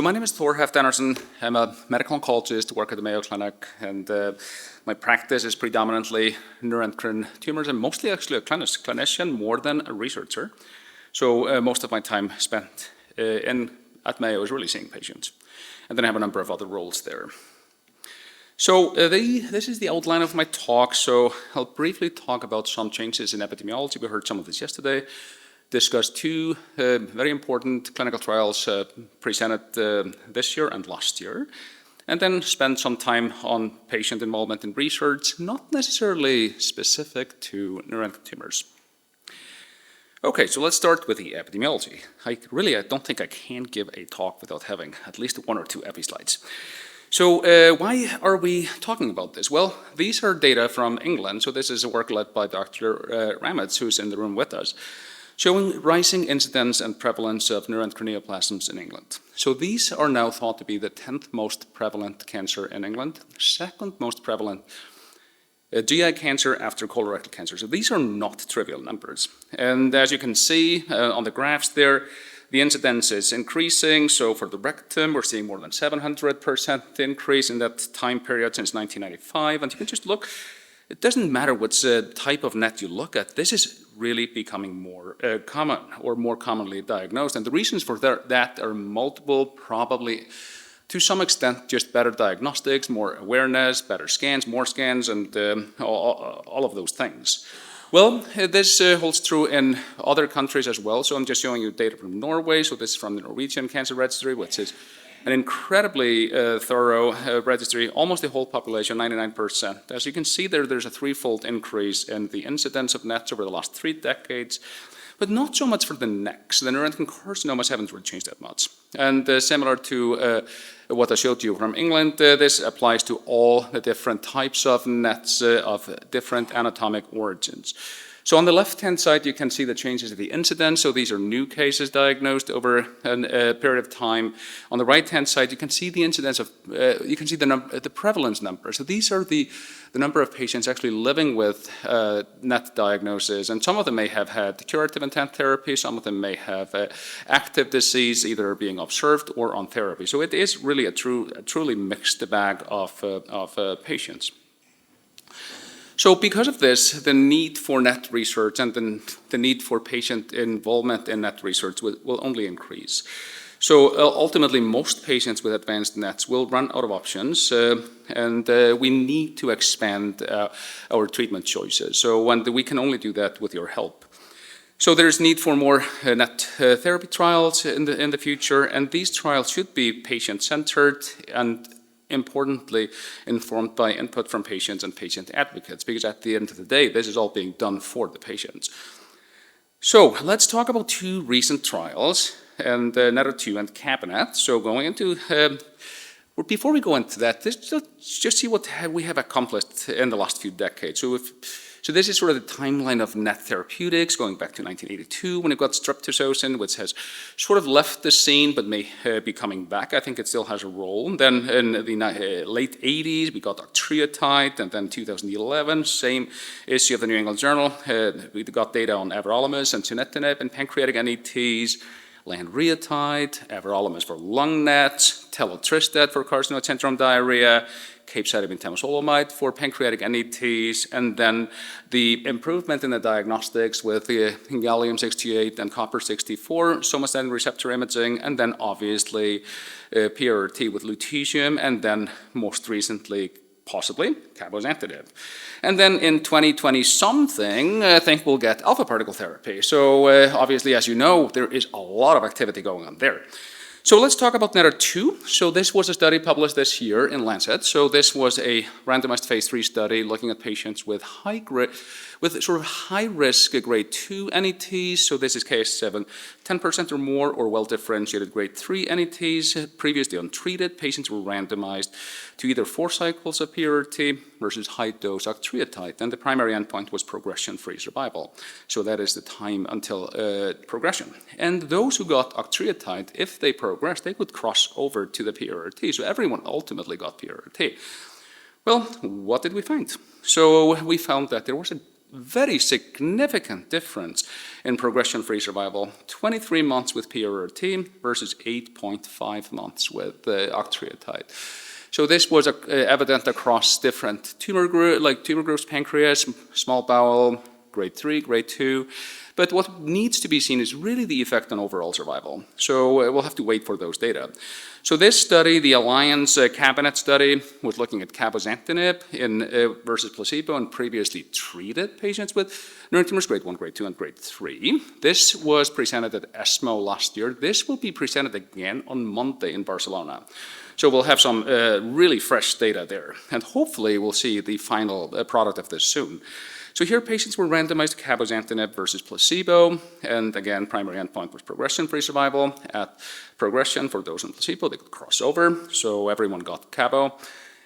So my name is Thorvardur Halfdanarson. I'm a medical oncologist, work at the Mayo Clinic, and my practice is predominantly neuroendocrine tumors. I'm mostly actually a clinician more than a researcher. So most of my time spent at Mayo is really seeing patients. And then I have a number of other roles there. So this is the outline of my talk. So I'll briefly talk about some changes in epidemiology. We heard some of this yesterday. Discuss two very important clinical trials presented this year and last year, and then spend some time on patient involvement in research, not necessarily specific to neuroendocrine tumors. Okay, so let's start with the epidemiology. I don't think I can give a talk without having at least one or two epi slides. So why are we talking about this? Well, these are data from England. So this is a work led by Dr. Ramets, who's in the room with us, showing rising incidence and prevalence of neuroendocrine neoplasms in England. So these are now thought to be the 10th most prevalent cancer in England, second most prevalent GI cancer after colorectal cancer. So these are not trivial numbers. And as you can see on the graphs there, the incidence is increasing. So for the rectum, we're seeing more than 700% increase in that time period since 1995. And you can just look. It doesn't matter what type of NET you look at, this is really becoming more common or more commonly diagnosed. And the reasons for that are multiple, probably to some extent just better diagnostics, more awareness, better scans, more scans, and all of those things. Well, this holds true in other countries as well. So I'm just showing you data from Norway. So this is from the Norwegian Cancer Registry, which is an incredibly thorough registry, almost the whole population, 99%. As you can see there, there's a threefold increase in the incidence of NETs over the last 3 decades, but not so much for the next. The neuroendocrine carcinomas haven't really changed that much. And similar to what I showed you from England, this applies to all the different types of NETs of different anatomic origins. So on the left-hand side, you can see the changes of the incidence. So these are new cases diagnosed over a period of time. On the right-hand side, you can see the incidence of, you can see the prevalence number. So these are the number of patients actually living with NET diagnosis. And some of them may have had curative intent therapy. Some of them may have active disease, either being observed or on therapy. So it is really a truly mixed bag of patients. So because of this, the need for NET research and the need for patient involvement in NET research will only increase. So ultimately, most patients with advanced NETs will run out of options, and we need to expand our treatment choices. So we can only do that with your help. So there's need for more NET therapy trials in the future, and these trials should be patient-centered and importantly informed by input from patients and patient advocates, because at the end of the day, this is all being done for the patients. So let's talk about two recent trials, and NET-2 and CABINET. So going into, before we go into that, just see what we have accomplished in the last few decades. So this is sort of the timeline of NET therapeutics going back to 1982 when it got streptozotocin, which has sort of left the scene but may be coming back. I think it still has a role. And then in the late 80s, we got octreotide, and then 2011, same issue of the New England Journal, we got data on everolimus and sunitinib in pancreatic NETs, lanreotide, everolimus for lung NETs, telotristat for carcinoid syndrome diarrhea, capecitabine temozolomide for pancreatic NETs, and then the improvement in the diagnostics with the gallium-68 and copper-64 somatostatin receptor imaging, and then obviously PRRT with lutetium, and then most recently, possibly, cabozantinib. And then in 2020-something, I think we'll get alpha particle therapy. So obviously, as you know, there is a lot of activity going on there. So let's talk about NET-2. So this was a study published this year in Lancet. So this was a randomized phase 3 study looking at patients with sort of high-risk grade 2 NETs. So this is KS7, 10% or more, or well-differentiated grade 3 NETs. Previously untreated, patients were randomized to either 4 cycles of PRRT versus high-dose octreotide. And the primary endpoint was progression-free survival. So that is the time until progression. And those who got octreotide, if they progressed, they would cross over to the PRRT. So everyone ultimately got PRRT. Well, what did we find? So we found that there was very significant difference in progression-free survival, 23 months with PRRT versus 8.5 months with octreotide. So this was evident across different tumor groups, pancreas, small bowel, grade 3, grade 2. But what needs to be seen is really the effect on overall survival. So we'll have to wait for those data. So this study, the Alliance Cabinet study, was looking at cabozantinib versus placebo in previously treated patients with neuron tumors grade 1, grade 2, and grade 3. This was presented at ESMO last year. This will be presented again on Monday in Barcelona. So we'll have some really fresh data there. And hopefully we'll see the final product of this soon. So here patients were randomized to cabozantinib versus placebo, and again, primary endpoint was progression-free survival. At progression, for those on placebo, they could cross over, so everyone got cabo.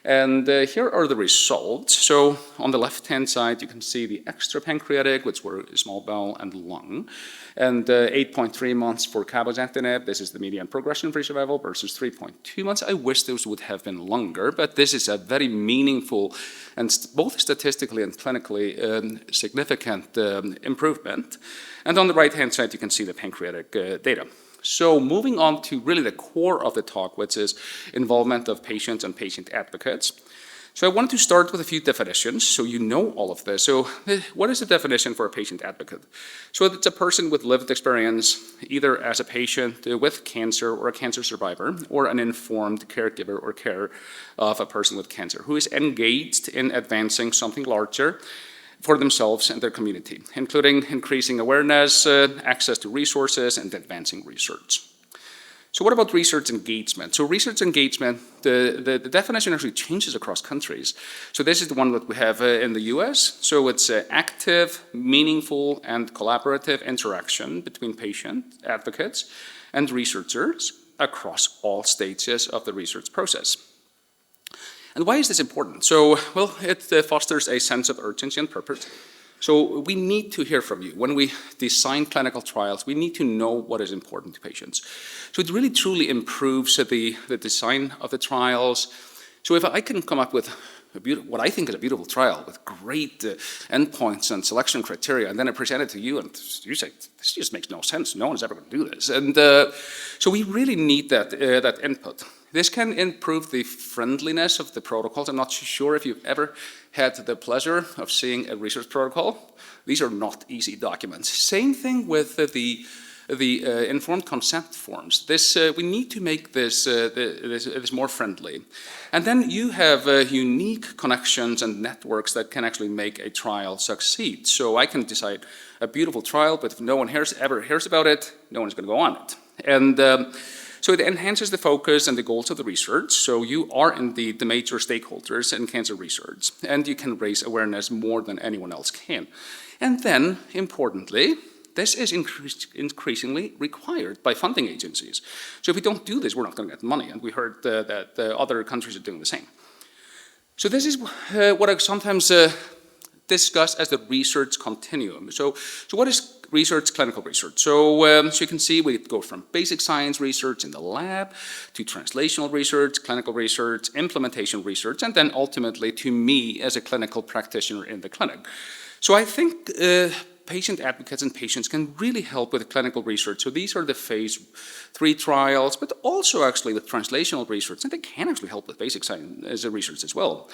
And here are the results. So on the left-hand side, you can see the extrapancreatic, which were small bowel and lung, and 8.3 months for cabozantinib. This is the median progression-free survival versus 3.2 months. I wish those would have been longer, but this is a very meaningful and both statistically and clinically significant improvement. And on the right-hand side, you can see the pancreatic data. So moving on to really the core of the talk, which is involvement of patients and patient advocates. So I wanted to start with a few definitions, so you know all of this. So what is the definition for a patient advocate? So it's a person with lived experience, either as a patient with cancer or a cancer survivor, or an informed caregiver or care of a person with cancer, who is engaged in advancing something larger for themselves and their community, including increasing awareness, access to resources, and advancing research. So what about research engagement? So research engagement, the definition actually changes across countries. So this is the one that we have in the US. So it's active, meaningful, and collaborative interaction between patient advocates and researchers across all stages of the research process. And why is this important? So, well, it fosters a sense of urgency and purpose. So we need to hear from you. When we design clinical trials, we need to know what is important to patients. So it really truly improves the design of the trials. So if I can come up with what I think is a beautiful trial with great endpoints and selection criteria, and then I present it to you, and you say, this just makes no sense. No one's ever going to do this. And so we really need that input. This can improve the friendliness of the protocols. I'm not sure if you've ever had the pleasure of seeing a research protocol. These are not easy documents. Same thing with the informed consent forms. We need to make this more friendly. And then you have unique connections and networks that can actually make a trial succeed. So I can decide a beautiful trial, but if no one ever hears about it, no one's going to go on it. And so it enhances the focus and the goals of the research. So you are indeed the major stakeholders in cancer research, and you can raise awareness more than anyone else can. And then, importantly, this is increasingly required by funding agencies. So if we don't do this, we're not going to get money. And we heard that other countries are doing the same. So this is what I sometimes discuss as the research continuum. So what is research, clinical research? So you can see we go from basic science research in the lab to translational research, clinical research, implementation research, and then ultimately to me as a clinical practitioner in the clinic. So I think patient advocates and patients can really help with clinical research. So these are the phase 3 trials, but also actually with translational research, and they can actually help with basic science research as well.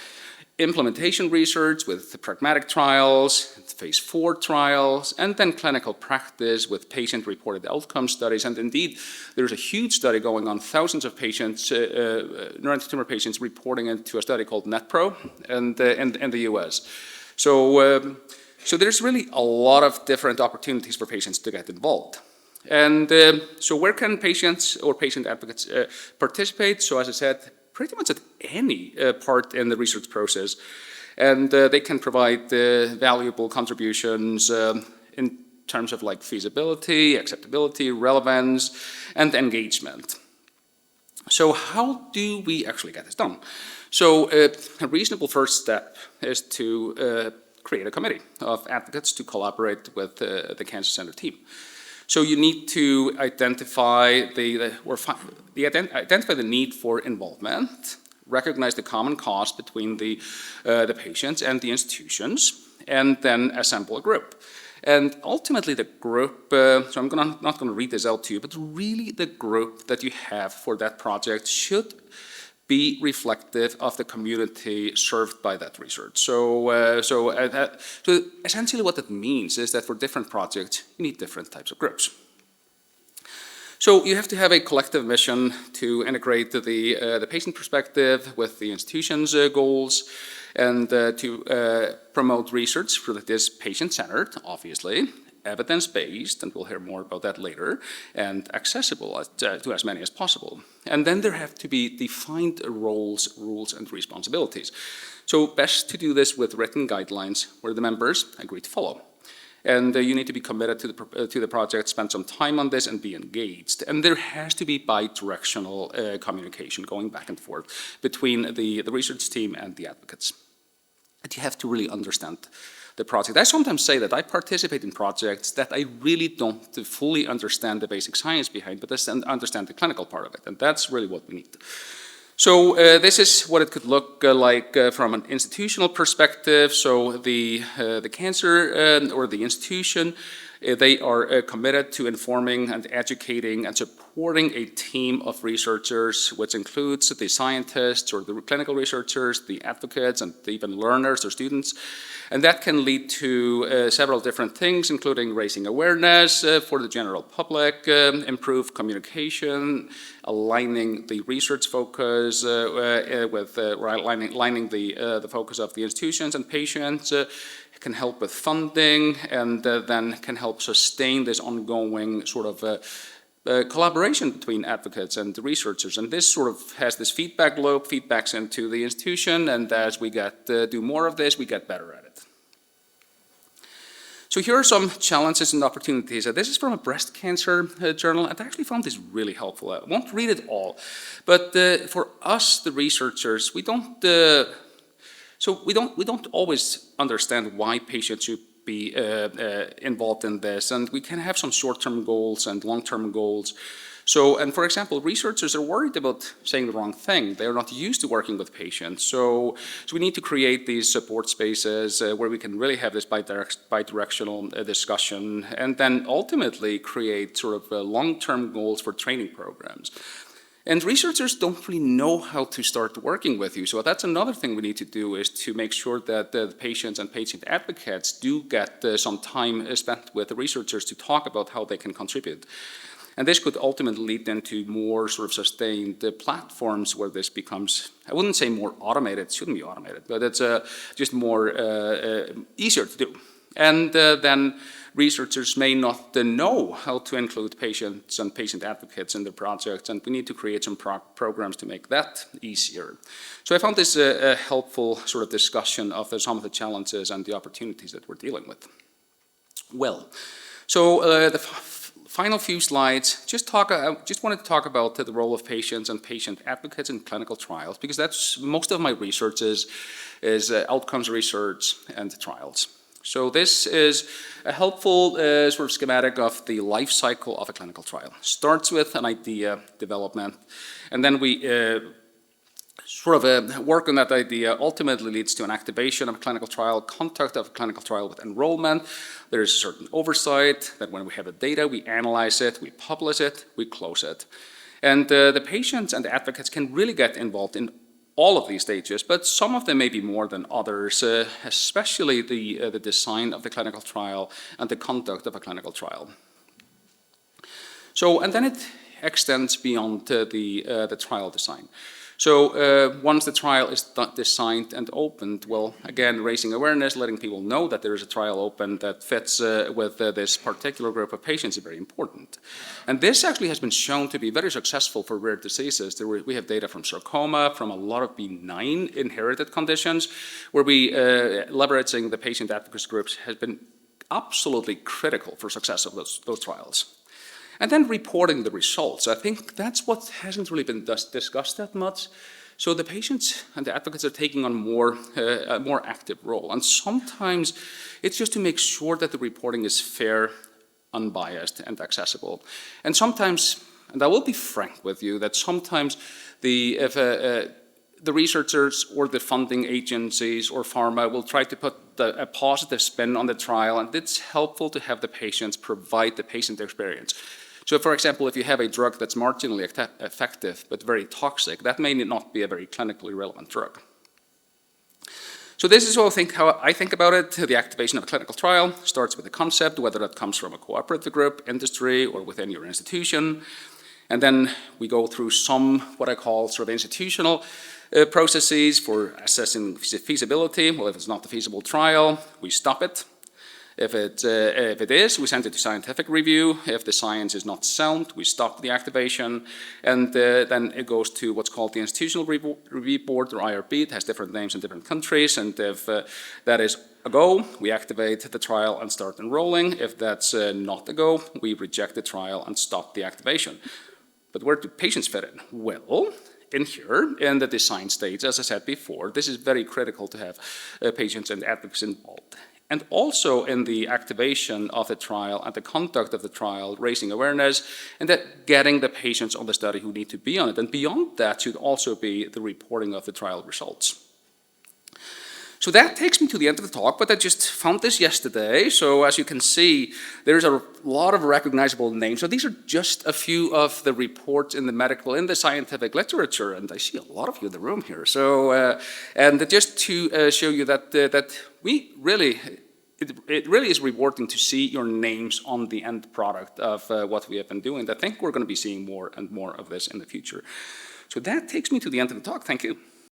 Implementation research with the pragmatic trials, phase 4 trials, and then clinical practice with patient-reported outcome studies. And indeed, there's a huge study going on, thousands of patients, neuron tumor patients reporting into a study called NetPro in the US. So there's really a lot of different opportunities for patients to get involved. And so where can patients or patient advocates participate? So as I said, pretty much at any part in the research process. And they can provide valuable contributions in terms of like feasibility, acceptability, relevance, and engagement. So how do we actually get this done? So a reasonable first step is to create a committee of advocates to collaborate with the Cancer Center team. So you need to identify identify the need for involvement, recognize the common cause between the patients and the institutions, and then assemble a group. And ultimately the group, so I'm not going to read this out to you, but really the group that you have for that project should be reflective of the community served by that research. So essentially what that means is that for different projects, you need different types of groups. So you have to have a collective mission to integrate the patient perspective with the institution's goals, and to promote research that is patient-centered, obviously, evidence-based, and we'll hear more about that later, and accessible to as many as possible. And then there have to be defined roles, rules, and responsibilities. So best to do this with written guidelines where the members agree to follow. And you need to be committed to the project, spend some time on this, and be engaged. And there has to be bi-directional communication going back and forth between the research team and the advocates. And you have to really understand the project. I sometimes say that I participate in projects that I really don't fully understand the basic science behind, but I understand the clinical part of it. And that's really what we need. So this is what it could look like from an institutional perspective. So the cancer or the institution, they are committed to informing and educating and supporting a team of researchers, which includes the scientists or the clinical researchers, the advocates, and even learners or students. And that can lead to several different things, including raising awareness for the general public, improved communication, aligning the research focus with aligning the focus of the institutions and patients, can help with funding, and then can help sustain this ongoing sort of collaboration between advocates and the researchers. And this sort of has this feedback loop, feedbacks into the institution, and as we do more of this, we get better at it. So here are some challenges and opportunities. This is from a breast cancer journal, and I actually found this really helpful. I won't read it all, but for us, the researchers, we don't always understand why patients should be involved in this, and we can have some short-term goals and long-term goals. So, and for example, researchers are worried about saying the wrong thing. They are not used to working with patients. So we need to create these support spaces where we can really have this bi-directional discussion, and then ultimately create sort of long-term goals for training programs. And researchers don't really know how to start working with you. So that's another thing we need to do, is to make sure that the patients and patient advocates do get some time spent with the researchers to talk about how they can contribute. And this could ultimately lead into more sort of sustained platforms where this becomes, I wouldn't say more automated, it shouldn't be automated, but it's just more easier to do. And then researchers may not know how to include patients and patient advocates in their projects, and we need to create some programs to make that easier. So I found this a helpful sort of discussion of some of the challenges and the opportunities that we're dealing with. Well, so the final few slides, just wanted to talk about the role of patients and patient advocates in clinical trials, because that's most of my research is outcomes research and trials. So this is a helpful sort of schematic of the life cycle of a clinical trial. Starts with an idea development, and then we sort of work on that idea, ultimately leads to an activation of a clinical trial, conduct of a clinical trial with enrollment. There is a certain oversight that when we have the data, we analyze it, we publish it, we close it. And the patients and the advocates can really get involved in all of these stages, but some of them may be more than others, especially the design of the clinical trial and the conduct of a clinical trial. So, and then it extends beyond the trial design. So once the trial is designed and opened, well, again, raising awareness, letting people know that there is a trial open that fits with this particular group of patients is very important. And this actually has been shown to be very successful for rare diseases. We have data from sarcoma, from a lot of benign inherited conditions, where we, leveraging the patient advocacy groups, has been absolutely critical for success of those trials. And then reporting the results. I think that's what hasn't really been discussed that much. So the patients and the advocates are taking on a more active role. And sometimes it's just to make sure that the reporting is fair, unbiased, and accessible. And sometimes, and I will be frank with you, that sometimes the researchers or the funding agencies or pharma will try to put a positive spin on the trial, and it's helpful to have the patients provide the patient experience. So for example, if you have a drug that's marginally effective but very toxic, that may not be a very clinically relevant drug. So this is how I think about it. The activation of a clinical trial starts with a concept, whether that comes from a cooperative group, industry, or within your institution. And then we go through some, what I call sort of institutional processes for assessing feasibility. Well, if it's not a feasible trial, we stop it. If it is, we send it to scientific review. If the science is not sound, we stop the activation. And then it goes to what's called the Institutional Review Board, or IRB. It has different names in different countries. And if that is a go, we activate the trial and start enrolling. If that's not a go, we reject the trial and stop the activation. But where do patients fit in? Well, in here, in the design stage, as I said before, this is very critical to have patients and advocates involved. And also in the activation of the trial and the conduct of the trial, raising awareness, and that getting the patients on the study who need to be on it. And beyond that should also be the reporting of the trial results. So that takes me to the end of the talk, but I just found this yesterday. So as you can see, there's a lot of recognizable names. So these are just a few of the reports in the scientific literature, and I see a lot of you in the room here. So, and just to show you that we really, it really is rewarding to see your names on the end product of what we have been doing. I think we're going to be seeing more and more of this in the future. So that takes me to the end of the talk. Thank you.